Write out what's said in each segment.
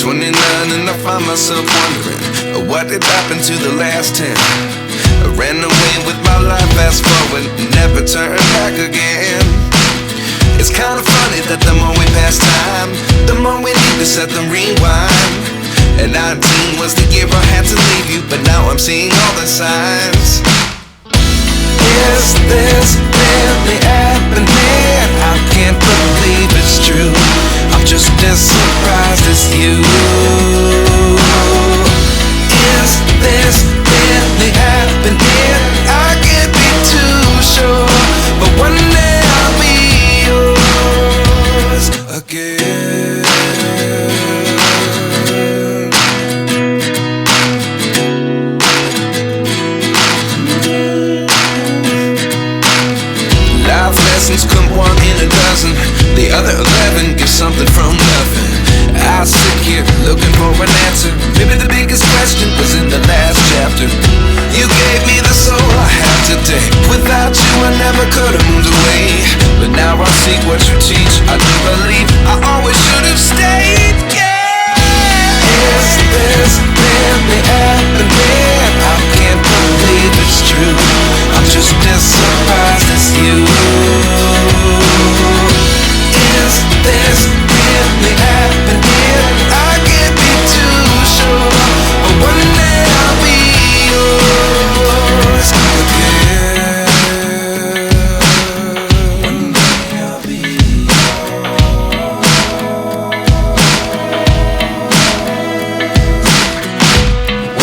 29 and I find myself wondering, what did happen to the last 10? I ran away with my life, fast forward, never turn back again. It's kind of funny that the more we pass time, the more we need to set them rewind. And 19 was the year I had to leave you, but now I'm seeing all the signs. Is this really happening? I can't believe it's true. I'm just as surprised as you. Is this really happening? I can't be too sure, but one day I'll be yours again. Life lessons come one in a dozen, the other 11 give something from nothing. I sit here looking for an answer. Maybe the biggest question was in the last chapter. You gave me the soul I have today. Without you I never could have moved away, but now I see what you teach. I do believe I always should have stayed. Yeah. Is this really happening? I can't believe it's true. I'm just as surprised as you. Is this really happening? I can't be too sure, but one day I'll be yours again. One day I'll be yours.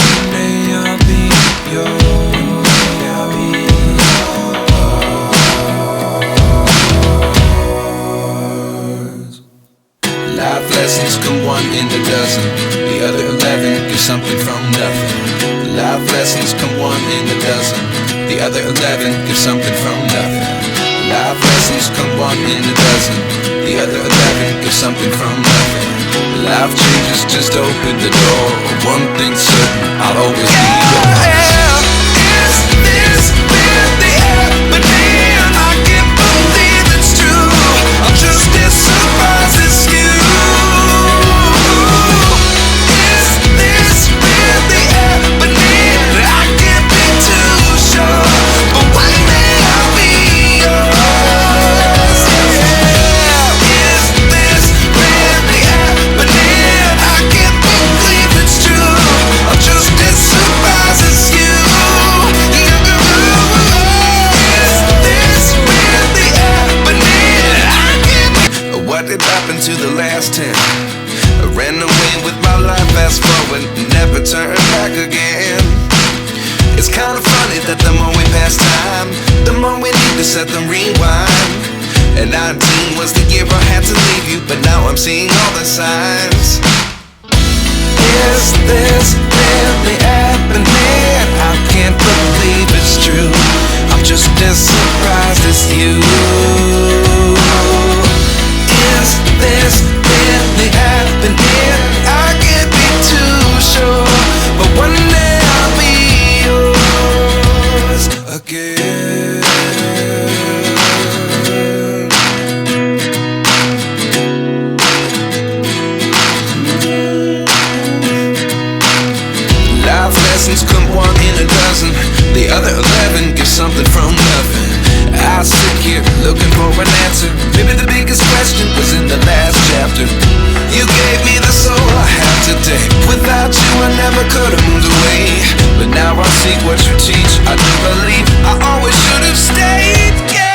One day I'll be yours. Life lessons come one in a dozen, the other 11 give something from nothing. Life lessons come one in a dozen, the other 11 give something from nothing. Life lessons come one in a dozen, the other 11 give something from nothing. Life changes just open the door. One thing's certain, I'll always be yours. Is this really happening? I can't believe it's true. I'm just as surprised as you. What did happen to the last 10? I ran away with my life, fast forward, never turn back again. It's kind of funny that the more we pass time, the more we need to set them rewind. And 19 was the year I had to leave you, but now I'm seeing all the signs. Is this really happening? I can't believe it's true. I'm just as surprised as you. Is this really happening? I can't be too sure, but one day I'll be yours again. Life lessons come one in a dozen, the other 11 give something from nothing. I sit here looking for an answer. Maybe the biggest question was in the last chapter. You gave me the soul I have today. Without you I never could have moved away, but now I see what you teach. I do believe I always should have stayed. Yeah.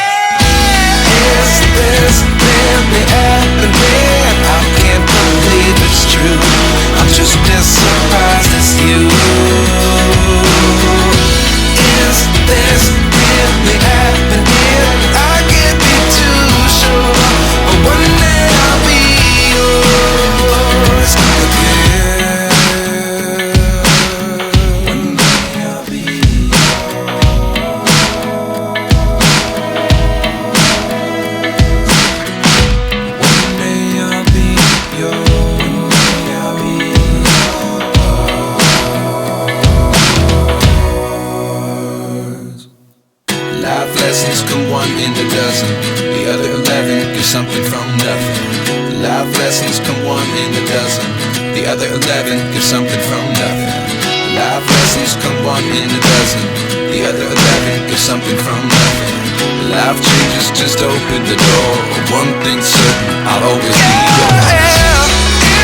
Is this really happening? I can't believe it's true. I'm just as surprised as you. Is this really happening? I can't be too sure, but one day I'll be yours again. One day I'll be yours. One day I'll be yours. One day I'll be yours. Life lessons come one in a dozen, the other 11 give something from nothing. Life lessons come one in a dozen, The other 11 get something from nothing. Life lessons come one in a dozen. The other 11 get something from nothing. Life changes just open the door. One thing's certain, I'll always be yours.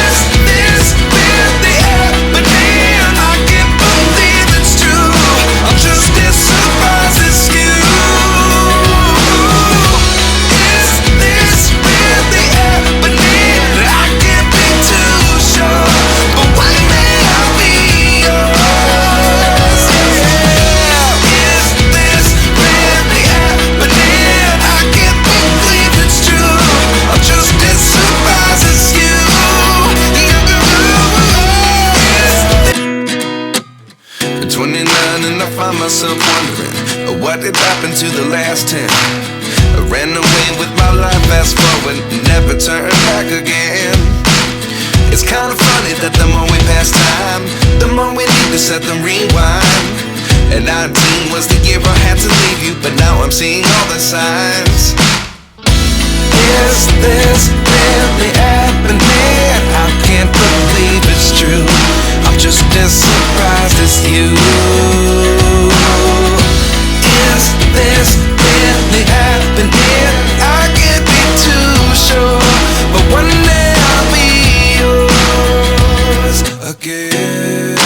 Is this really happening? I can't believe it's true. I'm just as surprised as you. Is this really happening? I can't be too sure, but one day I'll be yours. Yeah. Is this really happening? I can't believe it's true. I'm just as surprised as you. 29 and I find myself wondering what did happen to the last 10. I ran away with my life, fast forward, never turn back again. It's kind of funny that the more we pass time, the more we need to set the rewind. And 19 was the year I had to leave you, but now I'm seeing all the signs. Is this really happening? I can't believe it's true. I'm just as surprised as you. Is this really happening? I can't be too sure, but one day I'll be yours again.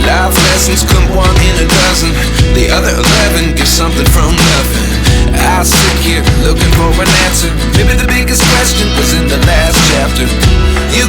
Life lessons come one in a dozen. The other 11 get something from nothing. I sit here looking for an answer. Maybe the biggest question was in the last chapter. You